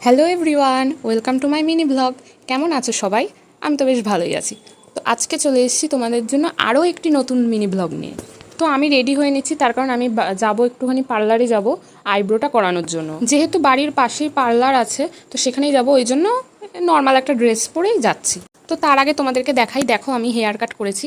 Hello everyone, welcome to my mini blog. কেমন আছো সবাই? আমি তো বেশ ভালোই আছি। তো আজকে চলে এসেছি তোমাদের জন্য আরও একটি নতুন মিনি ব্লগ নিয়ে। তো আমি রেডি হয়ে নিচ্ছি, তার কারণ আমি যাবো একটুখানি পার্লারে যাব আইব্রোটা করানোর জন্য। যেহেতু বাড়ির পাশেই পার্লার আছে, তো সেখানেই যাব, ওই জন্য নর্মাল একটা ড্রেস পরেই যাচ্ছি। তো তার আগে তোমাদেরকে দেখাই, দেখো আমি হেয়ার কাট করেছি।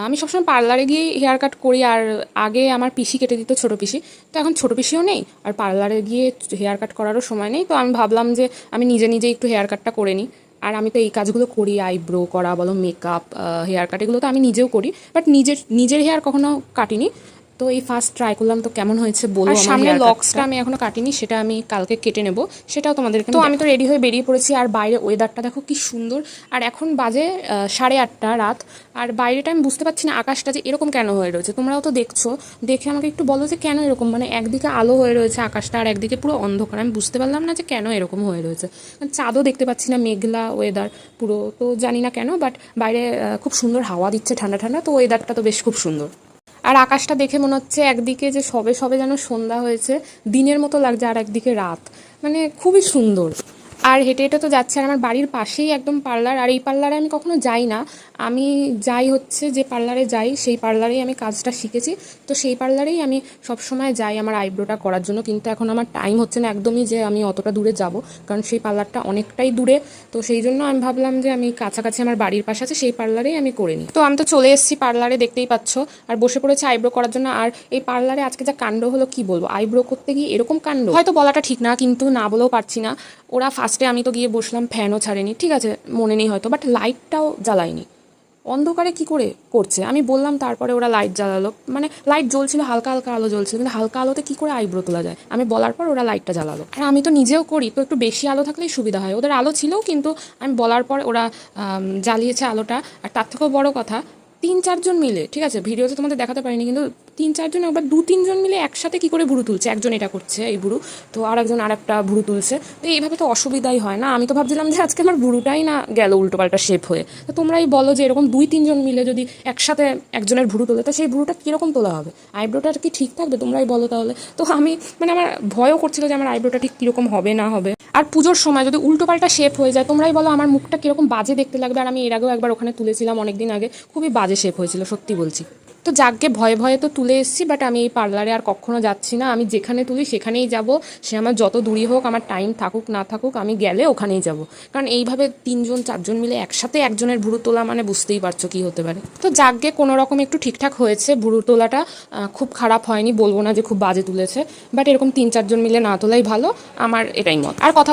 আমি সবসময় পার্লারে গিয়েই হেয়ার কাট করি, আর আগে আমার পিসি কেটে দিত, ছোটো পিসি। তো এখন ছোটো পিসিও নেই, আর পার্লারে গিয়ে হেয়ার কাট করারও সময় নেই। তো আমি ভাবলাম যে আমি নিজে নিজেই একটু হেয়ার কাটটা করে নিই। আর আমি তো এই কাজগুলো করি, আইব্রো করা বলো, মেকআপ, হেয়ার কাট, এগুলো তো আমি নিজেও করি, বাট নিজের হেয়ার কখনো কাটিনি। তো এই ফার্স্ট ট্রাই করলাম, তো কেমন হয়েছে বলো। আর সামনে লক্সটা আমি এখনো কাটিনি, সেটা আমি কালকে কেটে নেব, সেটাও তোমাদেরকে। তো আমি তো রেডি হয়ে বেরিয়ে পড়েছি, আর বাইরে ওয়েদারটা দেখো কি সুন্দর। আর এখন বাজে 8:30 রাত, আর বাইরেটা আমি বুঝতে পারছি না আকাশটা যে এরকম কেন হয়ে রয়েছে। তোমরাও তো দেখছো, দেখে আমাকে একটু বলো যে কেন এরকম, মানে একদিকে আলো হয়ে রয়েছে আকাশটা, আর একদিকে পুরো অন্ধকার। আমি বুঝতে পারলাম না যে কেন এরকম হয়ে রয়েছে। চাঁদও দেখতে পাচ্ছি না, মেঘলা ওয়েদার পুরো, তো জানি না কেন। বাট বাইরে খুব সুন্দর হাওয়া দিচ্ছে, ঠান্ডা ঠান্ডা, তো ওয়েদারটা তো বেশ খুব সুন্দর। আর আকাশটা দেখে মনে হচ্ছে একদিকে যে সবে সবে যেন সন্ধ্যা হয়েছে, দিনের মতো লাগছে, আর একদিকে রাত, মানে খুবই সুন্দর। আর হেঁটে হেঁটে তো যাচ্ছে, আর আমার বাড়ির পাশেই একদম পার্লার। আর এই পার্লারে আমি কখনো যাই না, আমি যাই হচ্ছে যে পার্লারে যাই সেই পার্লারেই আমি কাজটা শিখেছি। তো সেই পার্লারেই আমি সবসময় যাই আমার আইব্রোটা করার জন্য। কিন্তু এখন আমার টাইম হচ্ছে না একদমই যে আমি অতটা দূরে যাব, কারণ সেই পার্লারটা অনেকটাই দূরে। তো সেই জন্য আমি ভাবলাম যে আমি কাছাকাছি আমার বাড়ির পাশে আছে সেই পার্লারেই আমি করে নিই। তো আমি তো চলে এসেছি পার্লারে, দেখতেই পাচ্ছ, আর বসে পড়েছে আইব্রো করার জন্য। আর এই পার্লারে আজকে যা কাণ্ড হলো কি বলবো, আইব্রো করতে গিয়ে এরকম কাণ্ড হয়তো বলাটা ঠিক না, কিন্তু না বলেও পারছি না। ওরা ফার্স্টে, আমি তো গিয়ে বসলাম, ফ্যানও ছাড়েনি, ঠিক আছে মনে নেই হয়তো, বাট লাইটটাও জ্বালায়নি। অন্ধকারে কি করে করছে আমি বললাম, তারপরে ওরা লাইট জ্বালালো, মানে লাইট জ্বলছিল, হালকা হালকা আলো জ্বলছিল, কিন্তু হালকা আলোতে কি করে আইব্রো তোলা যায় আমি বলার পর ওরা লাইটটা জ্বালালো। আর আমি তো নিজেও করি, তো একটু বেশি আলো থাকলেই সুবিধা হয়। ওদের আলো ছিল, কিন্তু আমি বলার পর ওরা জ্বালিয়েছে আলোটা। আর তার থেকেও বড় কথা, 3-4 জন মিলে, ঠিক আছে ভিডিওতে তোমাদের দেখাতে পারিনি, কিন্তু 3-4 জন, একবার 2-3 জন মিলে একসাথে কি করে ভুরু তুলছে। একজন এটা করছে এই ভুরু, তো আর একজন আর একটা ভুরু তুলছে। তো এইভাবে তো অসুবিধাই হয় না। আমি তো ভাবছিলাম যে আজকে আমার ভুরুটাই না গেল উল্টোপাল্টা শেপ হয়ে। তো তোমরাই বলো যে এরকম 2-3 জন মিলে যদি একসাথে একজনের ভুরু তোলে, তো সেই ভুরুটা কীরকম তোলা হবে, আইব্রোটা কি ঠিক থাকবে? তোমরাই বলো তাহলে। তো আমি মানে আমার ভয়ও করছিল যে আমার আইব্রোটা ঠিক কীরকম হবে না হবে। আর পুজোর সময় যদি উল্টোপাল্টা শেপ হয়ে যায়, তোমরাই বলো আমার মুখটা কীরকম বাজে দেখতে লাগবে। আর আমি এর আগেও একবার ওখানে তুলেছিলাম অনেকদিন আগে, খুবই বাজে শেপ হয়েছিল, সত্যি বলছি। তো যাকগে, ভয়ে ভয়ে তো তুলে এসেছি, বাট আমি এই পার্লারে আর কখনো যাচ্ছি না। আমি যেখানে তুলি সেখানেই যাব, সে আমার যত দূরই হোক, আমার টাইম থাকুক না থাকুক, আমি গেলে ওখানেই যাব। কারণ এইভাবে 3-4 জন মিলে একসাথে একজনের ভুরু তোলা মানে বুঝতেই পারছো কী হতে পারে। তো যাকগে, কোনো রকম একটু ঠিকঠাক হয়েছে ভুরু তোলাটা, খুব খারাপ হয়নি, বলবো না যে খুব বাজে তুলেছে। বাট এরকম 3-4 জন মিলে না তোলাই ভালো, আমার এটাই মত। আর কথা